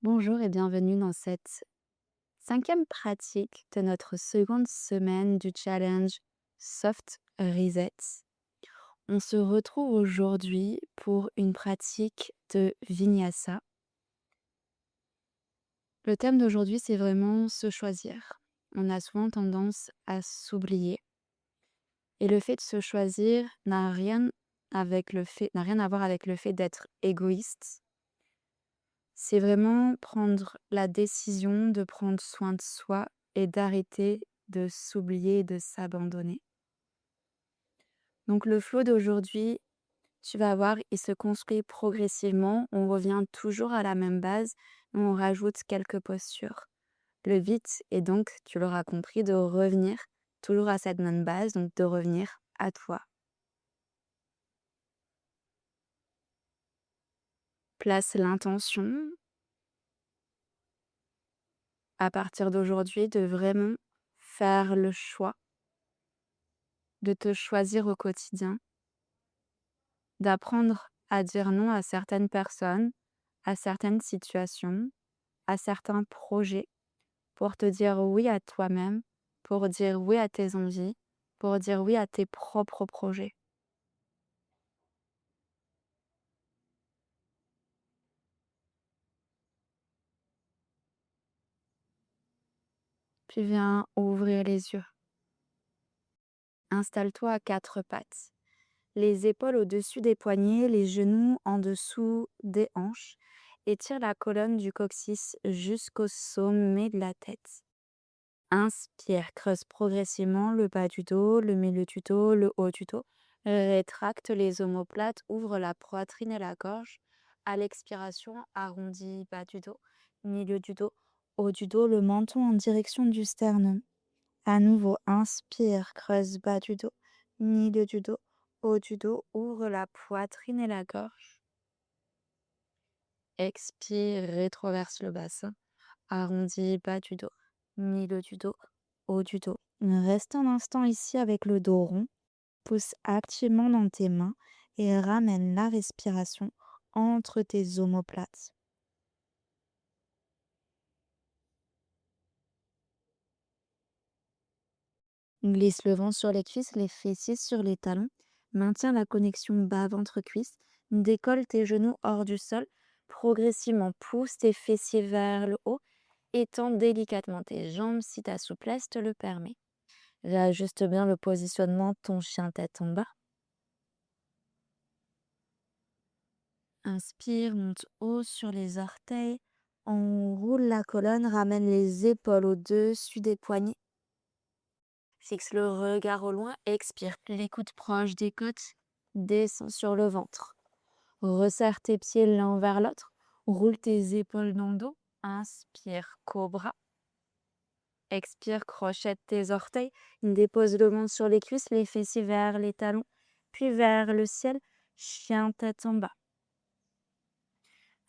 Bonjour et bienvenue dans cette cinquième pratique de notre seconde semaine du challenge Soft Reset. On se retrouve aujourd'hui pour une pratique de Vinyasa. Le thème d'aujourd'hui, c'est vraiment se choisir. On a souvent tendance à s'oublier. Et le fait de se choisir n'a rien à voir avec le fait d'être égoïste. C'est vraiment prendre la décision de prendre soin de soi et d'arrêter de s'oublier et de s'abandonner. Donc le flow d'aujourd'hui, tu vas voir, il se construit progressivement. On revient toujours à la même base, mais on rajoute quelques postures. Le but est donc, tu l'auras compris, de revenir toujours à cette même base, donc de revenir à toi. Place l'intention à partir d'aujourd'hui de vraiment faire le choix de te choisir au quotidien, d'apprendre à dire non à certaines personnes, à certaines situations, à certains projets, pour te dire oui à toi-même, pour dire oui à tes envies, pour dire oui à tes propres projets. Puis viens ouvrir les yeux. Installe-toi à quatre pattes. Les épaules au-dessus des poignets, les genoux en dessous des hanches. Étire la colonne du coccyx jusqu'au sommet de la tête. Inspire, creuse progressivement le bas du dos, le milieu du dos, le haut du dos. Rétracte les omoplates, ouvre la poitrine et la gorge. À l'expiration, arrondis bas du dos, milieu du dos, haut du dos, le menton en direction du sternum. À nouveau, inspire, creuse bas du dos, milieu du dos, haut du dos, ouvre la poitrine et la gorge. Expire, rétroverse le bassin. Arrondis bas du dos, milieu du dos, haut du dos. Reste un instant ici avec le dos rond. Pousse activement dans tes mains et ramène la respiration entre tes omoplates. Glisse le ventre sur les cuisses, les fessiers sur les talons. Maintiens la connexion bas-ventre-cuisse. Décolle tes genoux hors du sol. Progressivement, pousse tes fessiers vers le haut. Étends délicatement tes jambes si ta souplesse te le permet. Réajuste bien le positionnement de ton chien tête en bas. Inspire, monte haut sur les orteils. On roule la colonne, ramène les épaules au-dessus des poignets. Fixe le regard au loin, expire. Les coudes proches des côtes, descends sur le ventre. Resserre tes pieds l'un vers l'autre. Roule tes épaules dans le dos. Inspire, cobra. Expire, crochette tes orteils. Dépose le menton sur les cuisses, les fessiers vers les talons, puis vers le ciel. Chien tête en bas.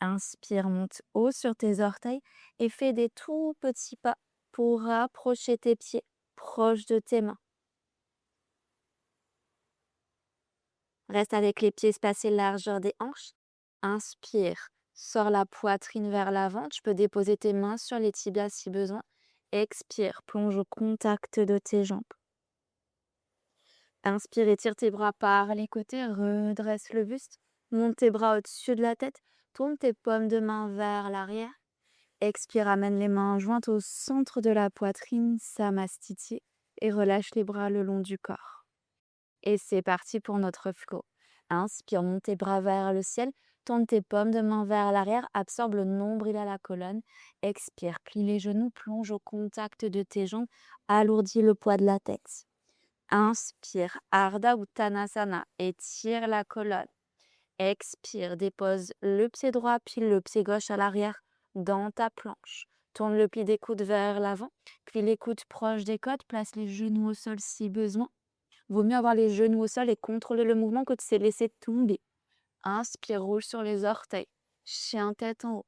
Inspire, monte haut sur tes orteils et fais des tout petits pas pour rapprocher tes pieds proches de tes mains. Reste avec les pieds espacés largeur des hanches. Inspire, sors la poitrine vers l'avant. Tu peux déposer tes mains sur les tibias si besoin. Expire, plonge au contact de tes jambes. Inspire, étire tes bras par les côtés, redresse le buste. Monte tes bras au-dessus de la tête. Tourne tes paumes de main vers l'arrière. Expire, amène les mains jointes au centre de la poitrine, Samastiti, et relâche les bras le long du corps. Et c'est parti pour notre flow. Inspire, monte tes bras vers le ciel, tourne tes paumes de main vers l'arrière, absorbe le nombril à la colonne. Expire, plie les genoux, plonge au contact de tes jambes, alourdis le poids de la tête. Inspire, Ardha Uttanasana, étire la colonne. Expire, dépose le pied droit puis le pied gauche à l'arrière dans ta planche. Tourne le pli des coudes vers l'avant, puis les coudes proches des côtes, place les genoux au sol si besoin. Vaut mieux avoir les genoux au sol et contrôler le mouvement que de se laisser tomber. Inspire, roule sur les orteils. Chien tête en haut.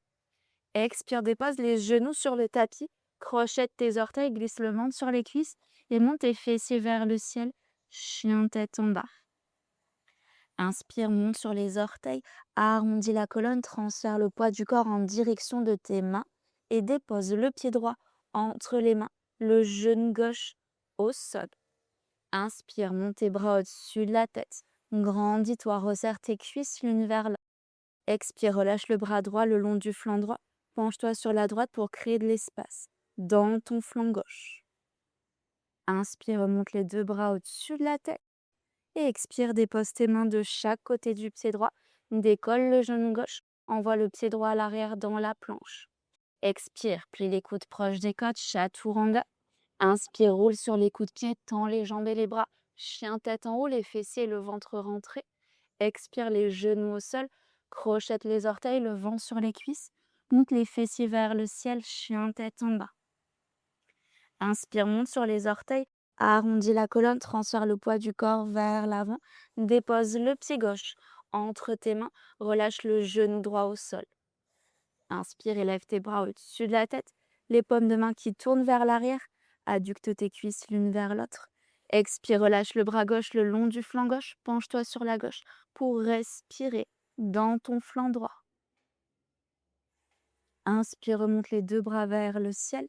Expire, dépose les genoux sur le tapis. Crochette tes orteils, glisse le ventre sur les cuisses et monte tes fessiers vers le ciel. Chien tête en bas. Inspire, monte sur les orteils, arrondis la colonne, transfère le poids du corps en direction de tes mains et dépose le pied droit entre les mains, le genou gauche au sol. Inspire, monte tes bras au-dessus de la tête. Grandis-toi, resserre tes cuisses l'une vers l'autre. Expire, relâche le bras droit le long du flanc droit. Penche-toi sur la droite pour créer de l'espace dans ton flanc gauche. Inspire, remonte les deux bras au-dessus de la tête. Et expire, dépose tes mains de chaque côté du pied droit. Décolle le genou gauche. Envoie le pied droit à l'arrière dans la planche. Expire, plie les coudes proches des côtes, chaturanga. Inspire, roule sur les coups de pied, tends les jambes et les bras. Chien tête en haut, les fessiers et le ventre rentrés. Expire, les genoux au sol. Crochette les orteils, le vent sur les cuisses. Monte les fessiers vers le ciel, chien tête en bas. Inspire, monte sur les orteils. Arrondis la colonne, transfère le poids du corps vers l'avant. Dépose le pied gauche entre tes mains. Relâche le genou droit au sol. Inspire, élève tes bras au-dessus de la tête. Les paumes de main qui tournent vers l'arrière. Adducte tes cuisses l'une vers l'autre. Expire, relâche le bras gauche le long du flanc gauche. Penche-toi sur la gauche pour respirer dans ton flanc droit. Inspire, remonte les deux bras vers le ciel.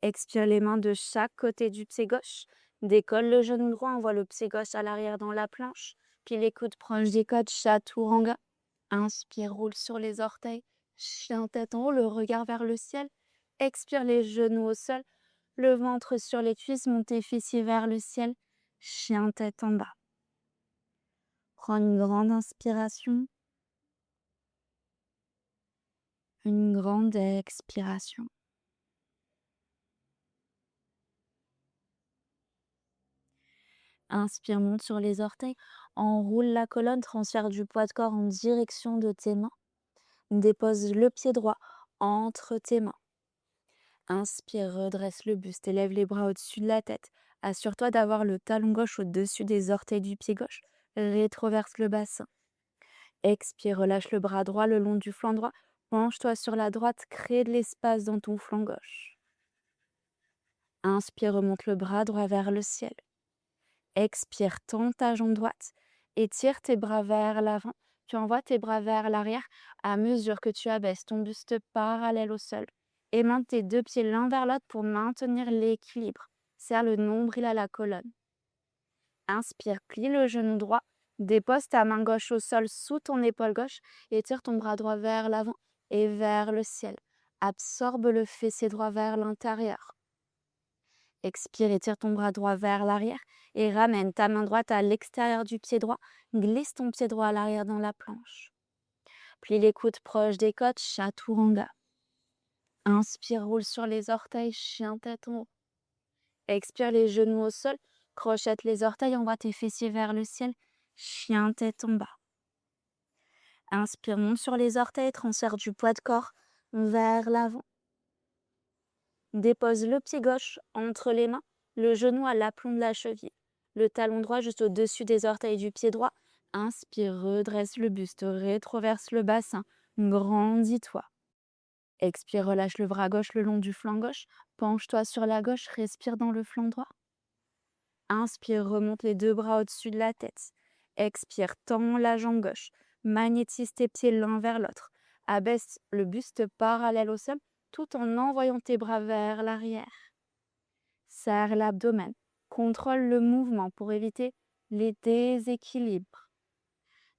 Expire, les mains de chaque côté du pied gauche. Décolle le genou droit, envoie le pied gauche à l'arrière dans la planche. Puis les coudes proches des côtes, chaturanga. Inspire, roule sur les orteils. Chien tête en haut, le regard vers le ciel. Expire, les genoux au sol. Le ventre sur les cuisses, monte tes fessiers vers le ciel. Chien tête en bas. Prends une grande inspiration. Une grande expiration. Inspire, monte sur les orteils. Enroule la colonne, transfère du poids de corps en direction de tes mains. Dépose le pied droit entre tes mains. Inspire, redresse le buste, élève les bras au-dessus de la tête. Assure-toi d'avoir le talon gauche au-dessus des orteils du pied gauche. Rétroverse le bassin. Expire, relâche le bras droit le long du flanc droit. Penche-toi sur la droite, crée de l'espace dans ton flanc gauche. Inspire, remonte le bras droit vers le ciel. Expire, tends ta jambe droite. Étire tes bras vers l'avant. Tu envoies tes bras vers l'arrière à mesure que tu abaisses ton buste parallèle au sol. Aimante tes deux pieds l'un vers l'autre pour maintenir l'équilibre. Serre le nombril à la colonne. Inspire, plie le genou droit. Dépose ta main gauche au sol sous ton épaule gauche et tire ton bras droit vers l'avant et vers le ciel. Absorbe le fessier droit vers l'intérieur. Expire, étire ton bras droit vers l'arrière et ramène ta main droite à l'extérieur du pied droit. Glisse ton pied droit à l'arrière dans la planche. Plie les coudes proches des côtes, chaturanga. Inspire, roule sur les orteils, chien tête en haut. Expire, les genoux au sol. Crochette les orteils, envoie tes fessiers vers le ciel. Chien tête en bas. Inspire, monte sur les orteils, transfère du poids de corps vers l'avant. Dépose le pied gauche entre les mains, le genou à l'aplomb de la cheville. Le talon droit juste au-dessus des orteils du pied droit. Inspire, redresse le buste, rétroverse le bassin. Grandis-toi. Expire, relâche le bras gauche le long du flanc gauche. Penche-toi sur la gauche, respire dans le flanc droit. Inspire, remonte les deux bras au-dessus de la tête. Expire, tends la jambe gauche. Magnétise tes pieds l'un vers l'autre. Abaisse le buste parallèle au sol tout en envoyant tes bras vers l'arrière. Serre l'abdomen. Contrôle le mouvement pour éviter les déséquilibres.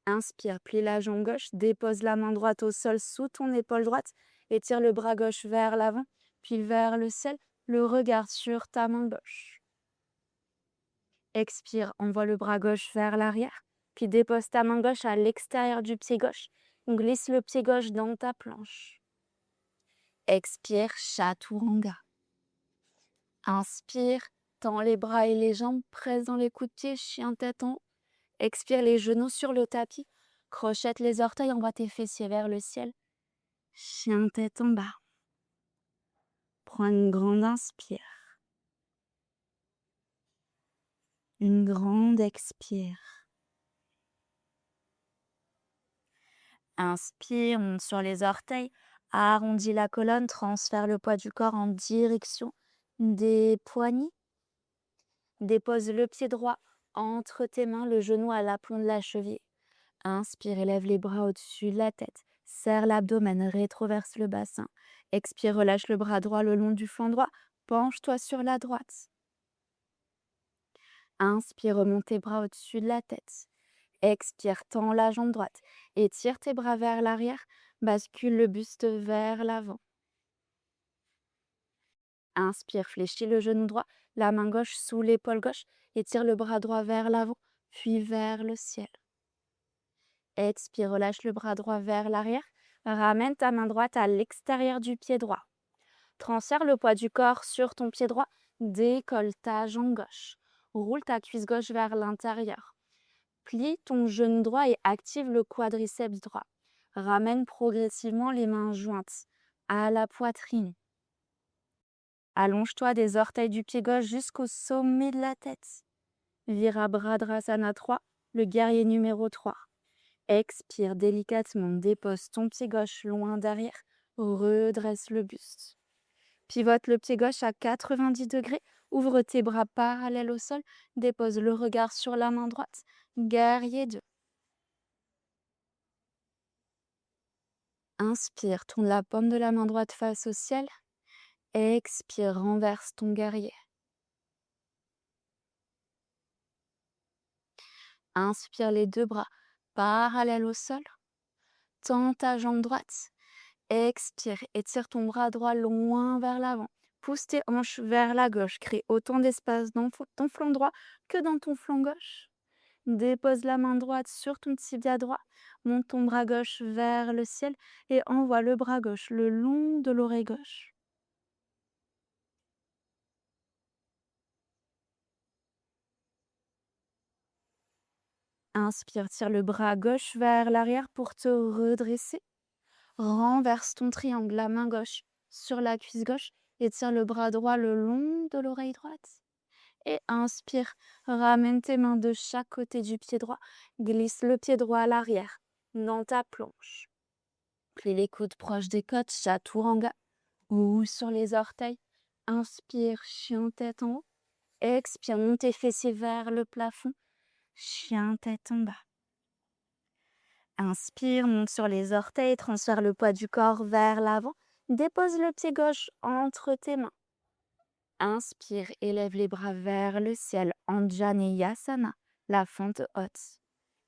Inspire, plie la jambe gauche, dépose la main droite au sol sous ton épaule droite et tire le bras gauche vers l'avant, puis vers le ciel, le regard sur ta main gauche. Expire, envoie le bras gauche vers l'arrière, puis dépose ta main gauche à l'extérieur du pied gauche. Glisse le pied gauche dans ta planche. Expire, chaturanga. Inspire, tends les bras et les jambes, presse dans les coups de pied, chien tête en haut. Expire, les genoux sur le tapis. Crochette les orteils, envoie tes fessiers vers le ciel. Chien tête en bas. Prends une grande inspire. Une grande expire. Inspire, monte sur les orteils. Arrondis la colonne, transfère le poids du corps en direction des poignets. Dépose le pied droit entre tes mains, le genou à l'aplomb de la cheville. Inspire, élève les bras au-dessus de la tête. Serre l'abdomen, rétroverse le bassin. Expire, relâche le bras droit le long du flanc droit. Penche-toi sur la droite. Inspire, remonte tes bras au-dessus de la tête. Expire, tends la jambe droite. Étire tes bras vers l'arrière. Bascule le buste vers l'avant. Inspire, fléchis le genou droit, la main gauche sous l'épaule gauche. Étire le bras droit vers l'avant, puis vers le ciel. Expire, relâche le bras droit vers l'arrière. Ramène ta main droite à l'extérieur du pied droit. Transfère le poids du corps sur ton pied droit. Décolle ta jambe gauche. Roule ta cuisse gauche vers l'intérieur. Plie ton genou droit et active le quadriceps droit. Ramène progressivement les mains jointes à la poitrine. Allonge-toi des orteils du pied gauche jusqu'au sommet de la tête. Virabhadrasana 3, le guerrier numéro 3. Expire délicatement, dépose ton pied gauche loin derrière, redresse le buste. Pivote le pied gauche à 90 degrés, ouvre tes bras parallèles au sol, dépose le regard sur la main droite, guerrier 2. Inspire, tourne la paume de la main droite face au ciel. Expire, renverse ton guerrier. Inspire les deux bras parallèles au sol. Tends ta jambe droite. Expire, étire ton bras droit loin vers l'avant. Pousse tes hanches vers la gauche. Crée autant d'espace dans ton flanc droit que dans ton flanc gauche. Dépose la main droite sur ton tibia droit. Monte ton bras gauche vers le ciel et envoie le bras gauche le long de l'oreille gauche. Inspire, tire le bras gauche vers l'arrière pour te redresser. Renverse ton triangle, la main gauche sur la cuisse gauche et tire le bras droit le long de l'oreille droite. Et inspire, ramène tes mains de chaque côté du pied droit, glisse le pied droit à l'arrière dans ta planche. Plie les coudes proches des côtes, chaturanga ou sur les orteils. Inspire, chien tête en haut. Expire, monte tes fessiers vers le plafond, chien tête en bas. Inspire, monte sur les orteils, transfère le poids du corps vers l'avant. Dépose le pied gauche entre tes mains. Inspire, élève les bras vers le ciel, Anjaneyasana, la fente haute.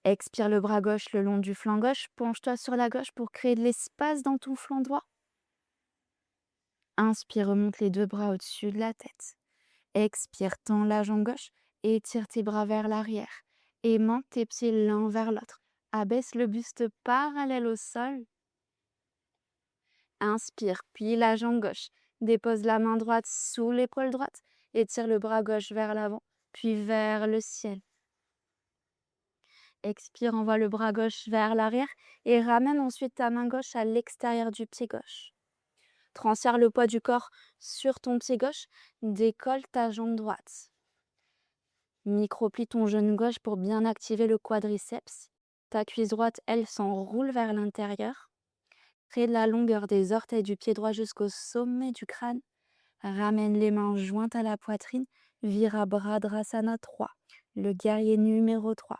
Expire le bras gauche le long du flanc gauche, penche-toi sur la gauche pour créer de l'espace dans ton flanc droit. Inspire, remonte les deux bras au-dessus de la tête. Expire, tends la jambe gauche et étire tes bras vers l'arrière. Aimante tes pieds l'un vers l'autre. Abaisse le buste parallèle au sol. Inspire, plie la jambe gauche. Dépose la main droite sous l'épaule droite. Étire le bras gauche vers l'avant, puis vers le ciel. Expire, envoie le bras gauche vers l'arrière et ramène ensuite ta main gauche à l'extérieur du pied gauche. Transfère le poids du corps sur ton pied gauche. Décolle ta jambe droite. Micro-plie ton genou gauche pour bien activer le quadriceps. Ta cuisse droite, elle, s'enroule vers l'intérieur. Crée de la longueur des orteils du pied droit jusqu'au sommet du crâne. Ramène les mains jointes à la poitrine. Virabhadrasana 3, le guerrier numéro 3.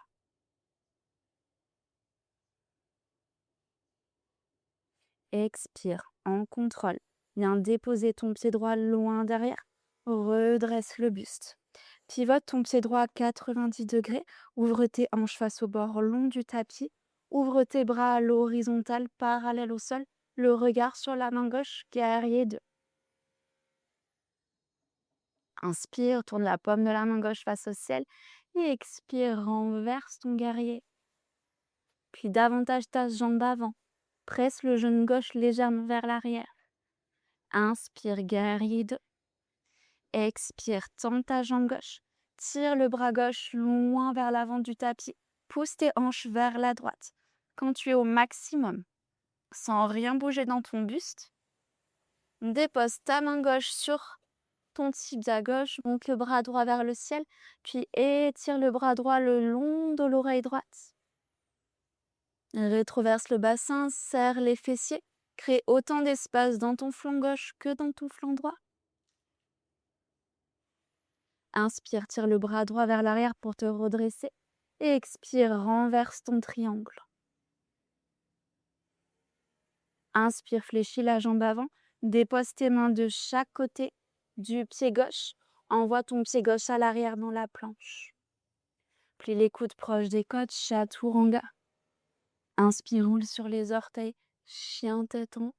Expire en contrôle. Viens déposer ton pied droit loin derrière. Redresse le buste. Pivote ton pied droit à 90 degrés. Ouvre tes hanches face au bord long du tapis. Ouvre tes bras à l'horizontale, parallèle au sol. Le regard sur la main gauche, guerrier 2. Inspire, tourne la paume de la main gauche face au ciel. Et expire, renverse ton guerrier. Puis davantage ta jambe avant. Presse le genou gauche légèrement vers l'arrière. Inspire, guerrier 2. Expire, tends ta jambe gauche. Tire le bras gauche loin vers l'avant du tapis. Pousse tes hanches vers la droite. Quand tu es au maximum, sans rien bouger dans ton buste, dépose ta main gauche sur ton tibia gauche, monte le bras droit vers le ciel, puis étire le bras droit le long de l'oreille droite. Rétroverse le bassin, serre les fessiers, crée autant d'espace dans ton flanc gauche que dans ton flanc droit. Inspire, tire le bras droit vers l'arrière pour te redresser. Et expire, renverse ton triangle. Inspire, fléchis la jambe avant. Dépose tes mains de chaque côté du pied gauche. Envoie ton pied gauche à l'arrière dans la planche. Plie les coudes proches des côtes, chaturanga. Inspire, roule sur les orteils, chien tête en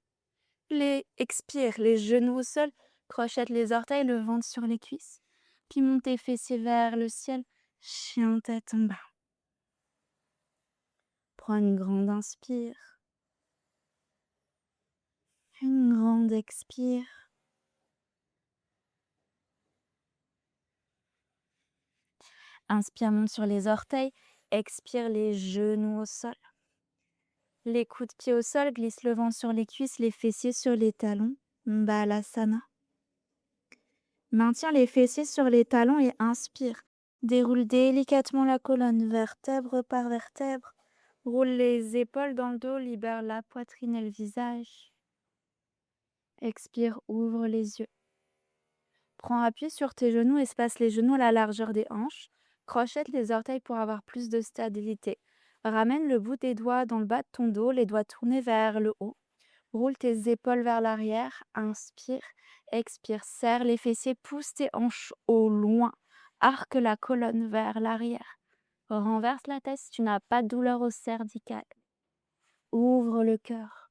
haut. Expire, les genoux au sol, crochette les orteils, le ventre sur les cuisses. Puis monte tes fessiers vers le ciel, chien tête en bas. Prends une grande inspire. Une grande expire. Inspire, monte sur les orteils. Expire, les genoux au sol. Les coudes de pied au sol, glisse le ventre sur les cuisses, les fessiers sur les talons. Balasana. Maintiens les fessiers sur les talons et inspire. Déroule délicatement la colonne, vertèbre par vertèbre. Roule les épaules dans le dos, libère la poitrine et le visage. Expire, ouvre les yeux. Prends appui sur tes genoux, espace les genoux à la largeur des hanches. Crochette les orteils pour avoir plus de stabilité. Ramène le bout des doigts dans le bas de ton dos, les doigts tournés vers le haut. Roule tes épaules vers l'arrière. Inspire, expire, serre les fessiers, pousse tes hanches au loin. Arque la colonne vers l'arrière. Renverse la tête si tu n'as pas de douleur au cervical. Ouvre le cœur.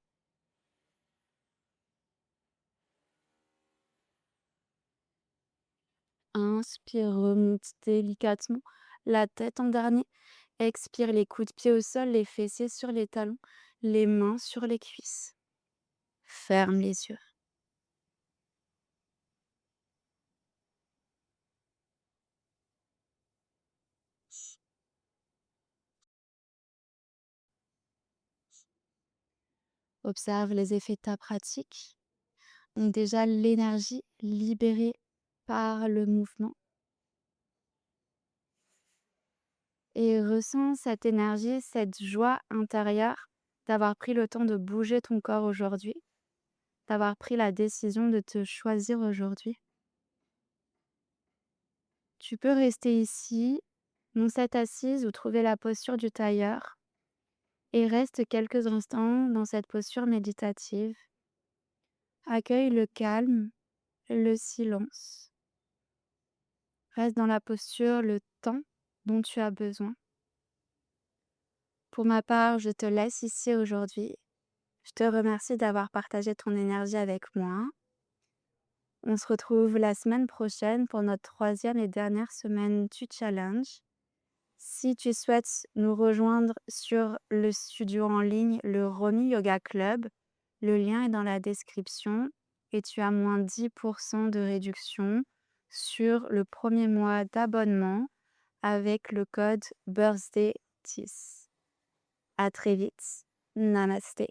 Inspire, remonte délicatement la tête en dernier. Expire, les coups de pied au sol, les fessiers sur les talons, les mains sur les cuisses. Ferme les yeux. Observe les effets de ta pratique. Donc déjà, l'énergie libérée par le mouvement. Et ressens cette énergie, cette joie intérieure d'avoir pris le temps de bouger ton corps aujourd'hui, d'avoir pris la décision de te choisir aujourd'hui. Tu peux rester ici, dans cette assise ou trouver la posture du tailleur et reste quelques instants dans cette posture méditative. Accueille le calme, le silence. Reste dans la posture le temps dont tu as besoin. Pour ma part, je te laisse ici aujourd'hui. Je te remercie d'avoir partagé ton énergie avec moi. On se retrouve la semaine prochaine pour notre 3e et dernière semaine du challenge. Si tu souhaites nous rejoindre sur le studio en ligne, le Romy Yoga Club, le lien est dans la description et tu as moins 10% de réduction sur le premier mois d'abonnement avec le code BIRTHDAY10. À très vite. Namaste.